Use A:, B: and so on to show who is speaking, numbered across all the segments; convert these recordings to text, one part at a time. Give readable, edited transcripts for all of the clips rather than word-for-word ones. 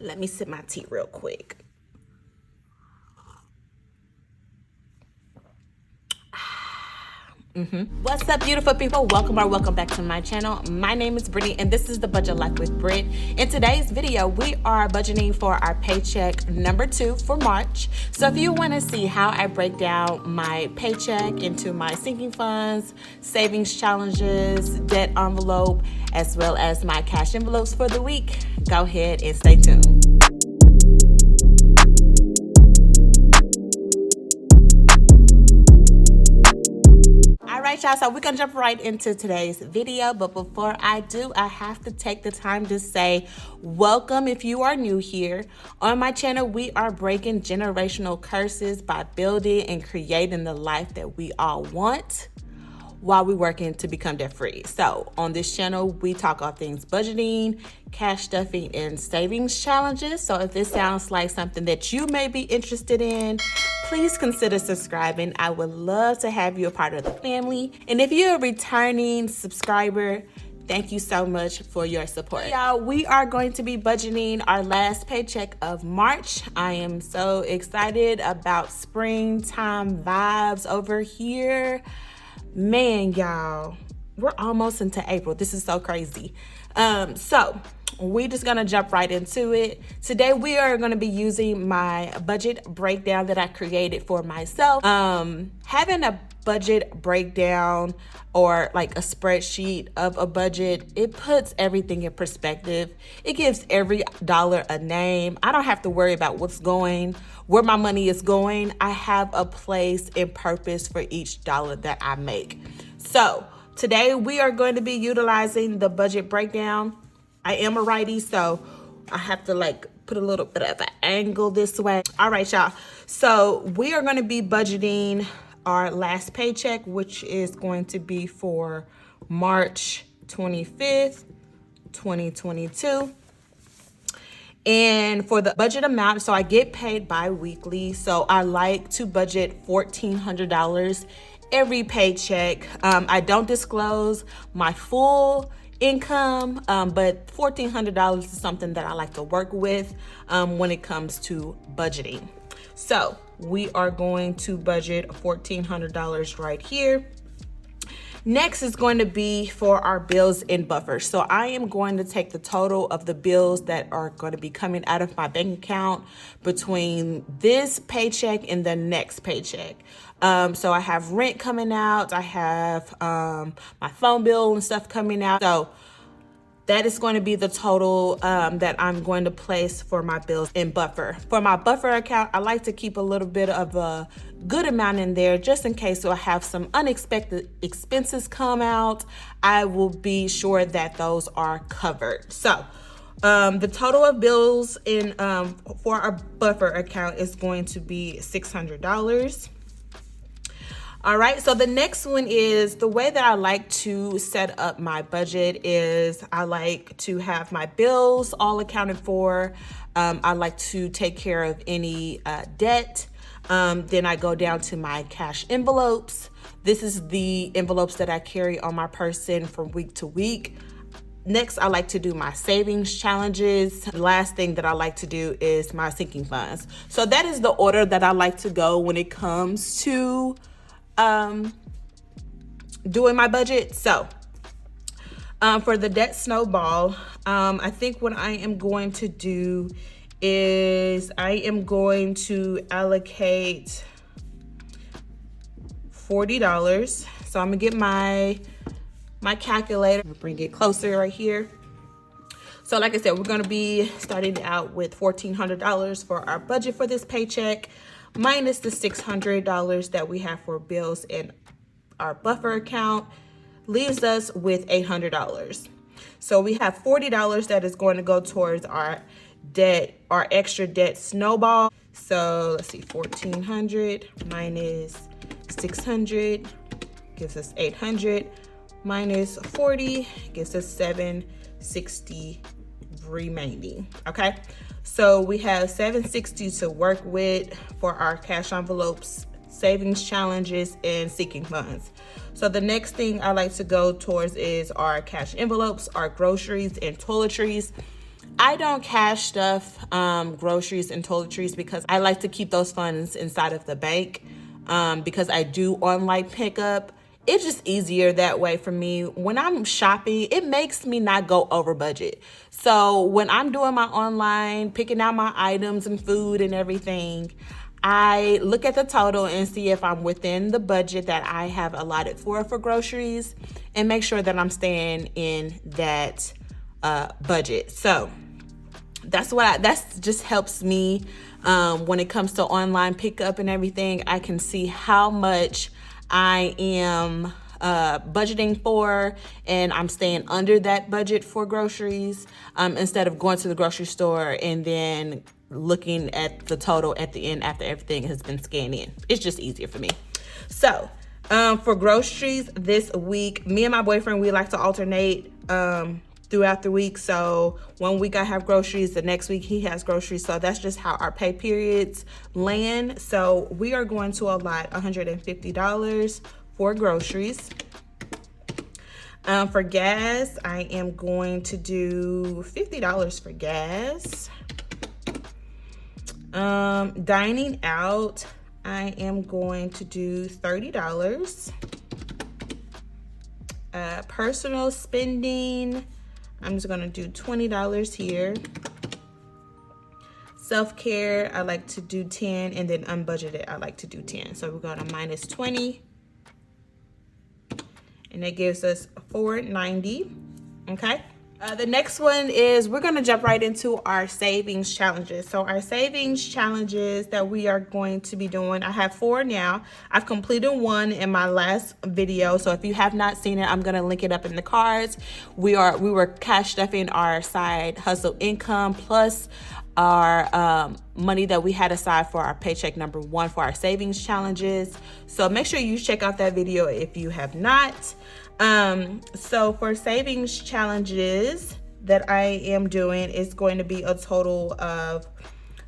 A: Let me sip my tea real quick. What's up, beautiful people? Welcome back to my channel. My name is Brittany and this is the Budget Life with Britt. In today's video, we are budgeting for our paycheck number 2 for March. So if you want to see how I break down my paycheck into my sinking funds, savings challenges, debt envelope, as well as my cash envelopes for the week, go ahead and stay tuned. Alright, y'all, so we're gonna jump right into today's video, but before I do, I have to take the time to say welcome if you are new here. On my channel, we are breaking generational curses by building and creating the life that we all want while we're working to become debt free. So on this channel, we talk all things budgeting, cash stuffing, and savings challenges. So if this sounds like something that you may be interested in, please consider subscribing. I would love to have you a part of the family. And if you're a returning subscriber, thank you so much for your support. Y'all, we are going to be budgeting our last paycheck of March. I am so excited about springtime vibes over here. Man, y'all, we're almost into April. This is so crazy. So we're just gonna jump right into it. Today we are gonna be using my budget breakdown that I created for myself. Having a budget breakdown or like a spreadsheet of a budget, it puts everything in perspective. It gives every dollar a name. I don't have to worry about where my money is going. I have a place and purpose for each dollar that I make. So today we are going to be utilizing the budget breakdown. I am a righty, so I have to like put a little bit of an angle this way. All right, y'all. So we are going to be budgeting our last paycheck, which is going to be for March 25th, 2022. And for the budget amount, so I get paid bi-weekly. So I like to budget $1,400 every paycheck. I don't disclose my full income, but $1,400 is something that I like to work with when it comes to budgeting. So we are going to budget $1,400 right here. Next is going to be for our bills and buffers. So I am going to take the total of the bills that are going to be coming out of my bank account between this paycheck and the next paycheck. So I have rent coming out. I have my phone bill and stuff coming out. So that is going to be the total that I'm going to place for my bills and buffer. For my buffer account, I like to keep a little bit of a good amount in there just in case I have some unexpected expenses come out. I will be sure that those are covered. So the total of bills in for our buffer account is going to be $600. All right, so the next one is the way that I like to set up my budget is I like to have my bills all accounted for. I like to take care of any debt. Then I go down to my cash envelopes. This is the envelopes that I carry on my person from week to week. Next, I like to do my savings challenges. The last thing that I like to do is my sinking funds. So that is the order that I like to go when it comes to doing my budget. So for the debt snowball, I think what I am going to do is I am going to allocate $40. So I'm gonna get my calculator, bring it closer right here. So like I said, we're gonna be starting out with $1,400 for our budget for this paycheck, minus the $600 that we have for bills and our buffer account, leaves us with $800. So we have $40 that is going to go towards our debt, our extra debt snowball. So let's see, 1,400 minus 600 gives us 800, minus 40 gives us 760 remaining. Okay, so we have 760 to work with for our cash envelopes, savings challenges, and sinking funds. So the next thing I like to go towards is our cash envelopes, our groceries, and toiletries. I don't cash stuff, groceries and toiletries, because I like to keep those funds inside of the bank, because I do online pickup. It's just easier that way for me. When I'm shopping, it makes me not go over budget. So when I'm doing my online, picking out my items and food and everything, I look at the total and see if I'm within the budget that I have allotted for groceries, and make sure that I'm staying in that budget. So that's just helps me when it comes to online pickup and everything. I can see how much I am budgeting for, and I'm staying under that budget for groceries, instead of going to the grocery store and then looking at the total at the end after everything has been scanned in. It's just easier for me. So for groceries this week, me and my boyfriend, we like to alternate throughout the week. So one week I have groceries, the next week he has groceries. So that's just how our pay periods land. So we are going to allot $150 for groceries. For gas, I am going to do $50 for gas. Dining out, I am going to do $30. Personal spending, I'm just gonna do $20 here. Self-care, I like to do 10, and then unbudgeted, I like to do 10. So we're going to minus 20, and that gives us $490. Okay. The next one is, we're going to jump right into our savings challenges. So our savings challenges that we are going to be doing, I have 4 now. I've completed 1 in my last video. So if you have not seen it, I'm going to link it up in the cards. We were cash stuffing our side hustle income plus our money that we had aside for our paycheck number 1 for our savings challenges. So make sure you check out that video if you have not. So for savings challenges that I am doing, it's going to be a total of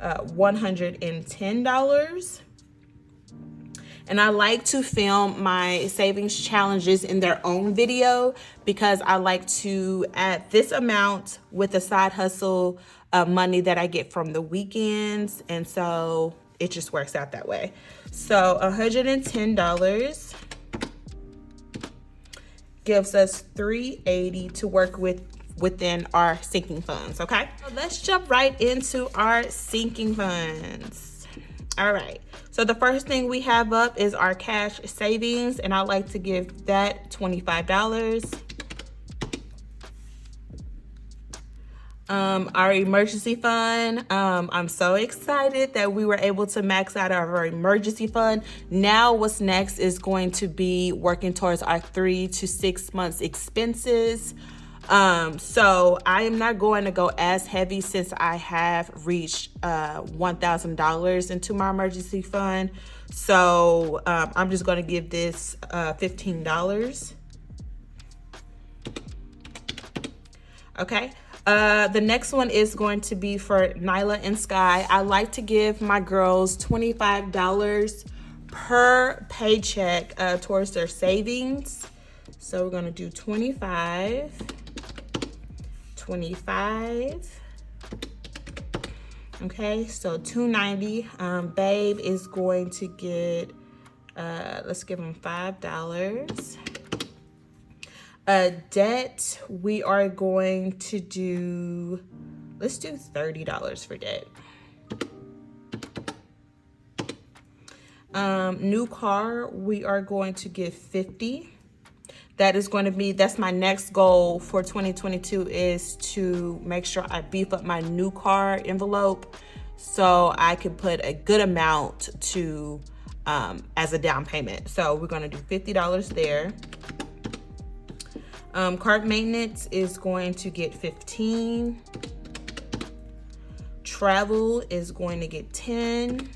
A: $110. And I like to film my savings challenges in their own video, because I like to add this amount with the side hustle money that I get from the weekends. And so it just works out that way. So $110 gives us $380 to work with within our sinking funds. Okay, so let's jump right into our sinking funds. All right, so the first thing we have up is our cash savings, and I like to give that $25. Our emergency fund, I'm so excited that we were able to max out our emergency fund. Now what's next is going to be working towards our 3 to 6 months expenses. So I am not going to go as heavy, since I have reached $1,000 into my emergency fund. So I'm just going to give this $15. Okay. The next one is going to be for Nyla and Sky. I like to give my girls $25 per paycheck towards their savings. So we're going to do 25. Okay, so $290. Babe is going to get, let's give him $5. Debt, we are going to do, let's do $30 for debt. New car, we are going to give $50. That is going to be, that's my next goal for 2022, is to make sure I beef up my new car envelope so I can put a good amount to as a down payment. So we're going to do $50 there. Cart maintenance is going to get $15. Travel is going to get $10.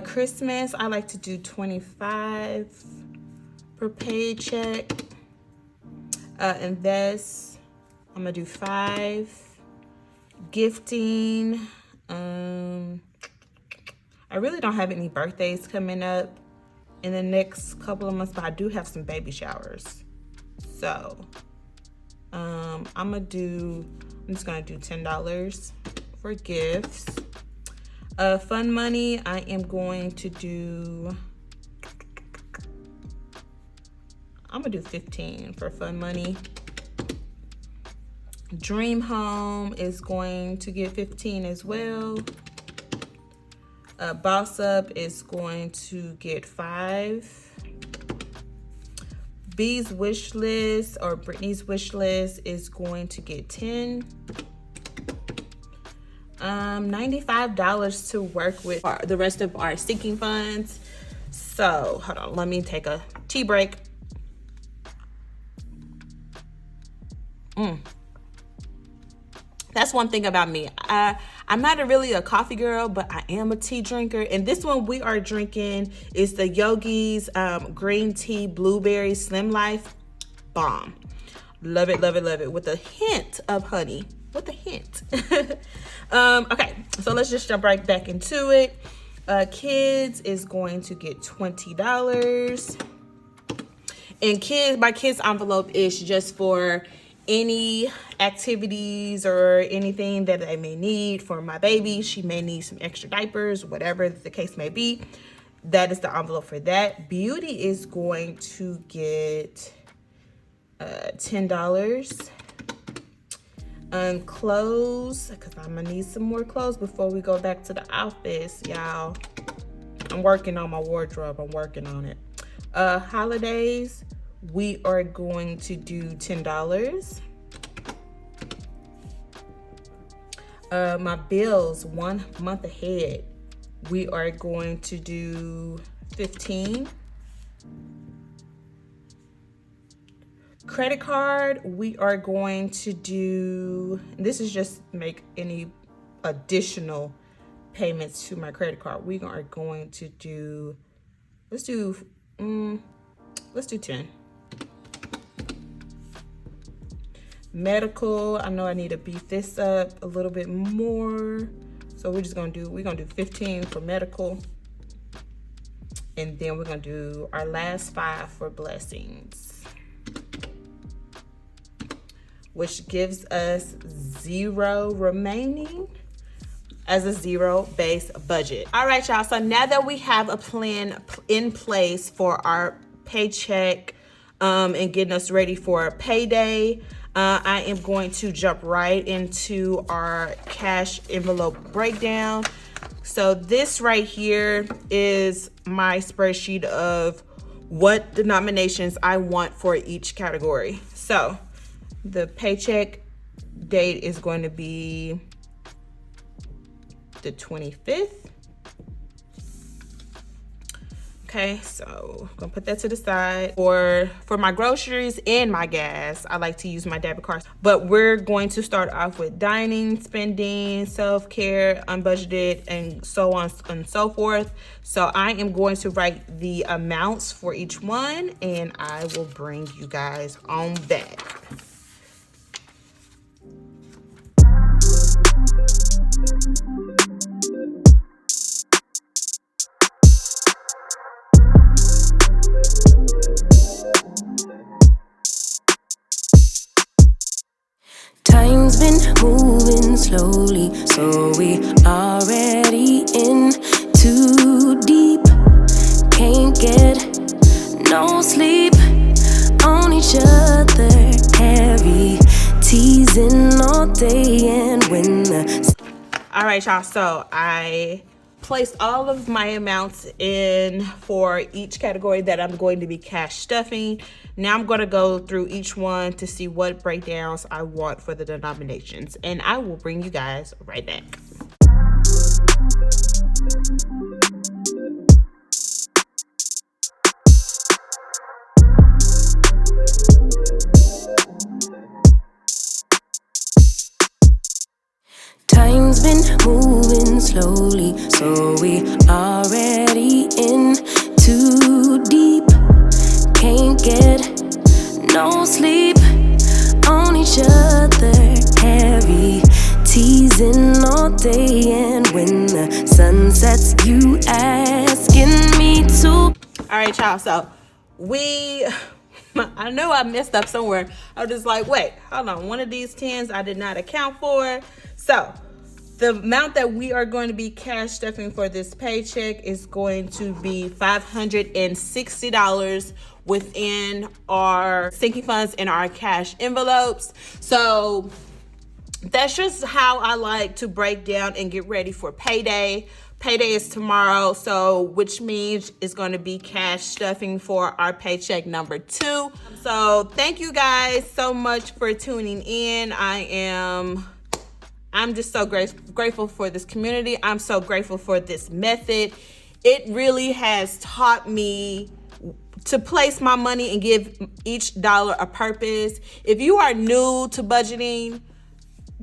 A: Christmas, I like to do $25 per paycheck. Invest, I'm gonna do $5. Gifting, I really don't have any birthdays coming up in the next couple of months, but I do have some baby showers. So I'm just gonna do $10 for gifts. Fun money, I am going to do, I'm gonna do 15 for fun money. Dream home is going to get 15 as well. Boss up is going to get 5. B's wish list or Brittany's wish list is going to get 10. $95 to work with the rest of our sinking funds. So hold on, let me take a tea break. That's one thing about me. I'm not really a coffee girl, but I am a tea drinker. And this one we are drinking is the Yogi's green tea blueberry slim life. Bomb. Love it, love it, love it. With a hint of honey. With a hint. Okay, so let's just jump right back into it. Kids is going to get $20. And my kids envelope is just for any activities or anything that I may need for my baby. She may need some extra diapers, whatever the case may be. That is the envelope for that. Beauty is going to get $10. Clothes, because I'm gonna need some more clothes before we go back to the office, y'all. I'm working on my wardrobe. I'm working on it. Holidays, we are going to do $10. My bills 1 month ahead, we are going to do 15. Credit card, we are going to do, this is just make any additional payments to my credit card. We are going to do, let's do 10. Medical, I know I need to beef this up a little bit more. So we're gonna do 15 for medical. And then we're gonna do our last 5 for blessings, which gives us 0 remaining as a 0-based budget. All right, y'all, so now that we have a plan in place for our paycheck and getting us ready for payday, I am going to jump right into our cash envelope breakdown. So this right here is my spreadsheet of what denominations I want for each category. So the paycheck date is going to be the 25th. Okay, so I'm gonna put that to the side. For my groceries and my gas, I like to use my debit card. But we're going to start off with dining, spending, self-care, unbudgeted, and so on and so forth. So I am going to write the amounts for each one, and I will bring you guys on back.
B: Time's been moving slowly, so we already in too deep. Can't get no sleep on each other, heavy teasing all day. And when
A: all right, y'all, so I placed all of my amounts in for each category that I'm going to be cash stuffing. Now I'm going to go through each one to see what breakdowns I want for the denominations, and I will bring you guys right back.
B: time's been moving slowly, so we already in too deep. Can't get no sleep on each other, heavy teasing all day. And when the sun sets, you asking me to.
A: All right, y'all, so we I know I messed up somewhere. I was just like, wait, hold on. One of these 10s I did not account for. So the amount that we are going to be cash stuffing for this paycheck is going to be $560 within our sinking funds and our cash envelopes. So that's just how I like to break down and get ready for payday. Payday is tomorrow, so which means it's going to be cash stuffing for our paycheck number 2. So thank you guys so much for tuning in. I'm just so grateful for this community. I'm so grateful for this method. It really has taught me to place my money and give each dollar a purpose. If you are new to budgeting,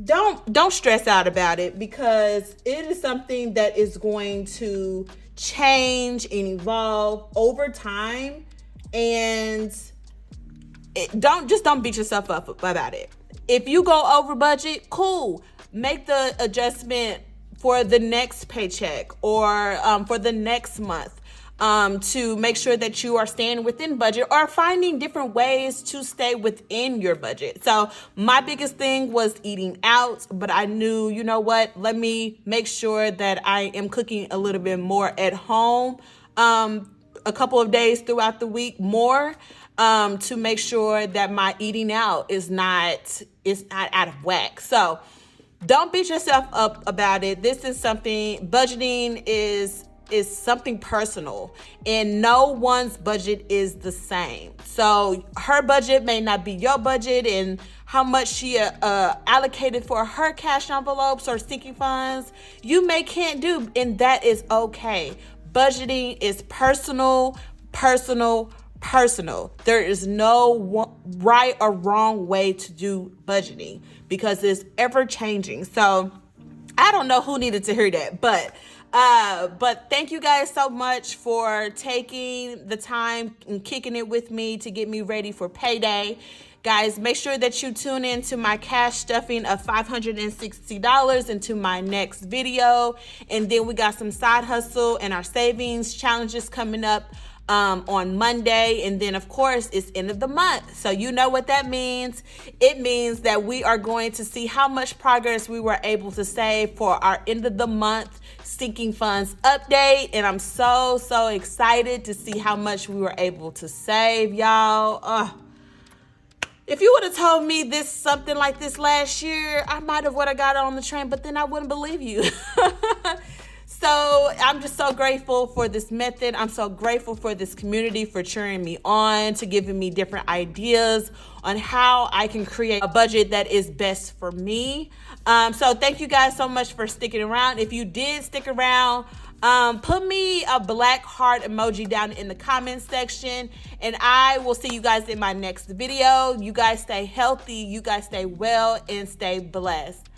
A: don't stress out about it, because it is something that is going to change and evolve over time. And don't beat yourself up about it. If you go over budget, cool. Make the adjustment for the next paycheck or for the next month. To make sure that you are staying within budget or finding different ways to stay within your budget. So my biggest thing was eating out, but I knew, you know what, let me make sure that I am cooking a little bit more at home, a couple of days throughout the week more, to make sure that my eating out is not out of whack. So don't beat yourself up about it. This is something, budgeting is something personal, and no one's budget is the same. So her budget may not be your budget, and how much she allocated for her cash envelopes or sinking funds, you can't do, and that is okay. Budgeting is personal. There is no right or wrong way to do budgeting because it's ever changing. So I don't know who needed to hear that, but thank you guys so much for taking the time and kicking it with me to get me ready for payday. Guys, make sure that you tune in to my cash stuffing of $560 into my next video. And then we got some side hustle and our savings challenges coming up on Monday. And then, of course, it's end of the month. So you know what that means. It means that we are going to see how much progress we were able to save for our end of the month sinking funds update. And I'm so excited to see how much we were able to save, y'all. If you would have told me something like this last year, I might have got on the train, but then I wouldn't believe you. So I'm just so grateful for this method. I'm so grateful for this community for cheering me on, to giving me different ideas on how I can create a budget that is best for me. So thank you guys so much for sticking around. If you did stick around, put me a black heart emoji down in the comment section, and I will see you guys in my next video. You guys stay healthy, you guys stay well, and stay blessed.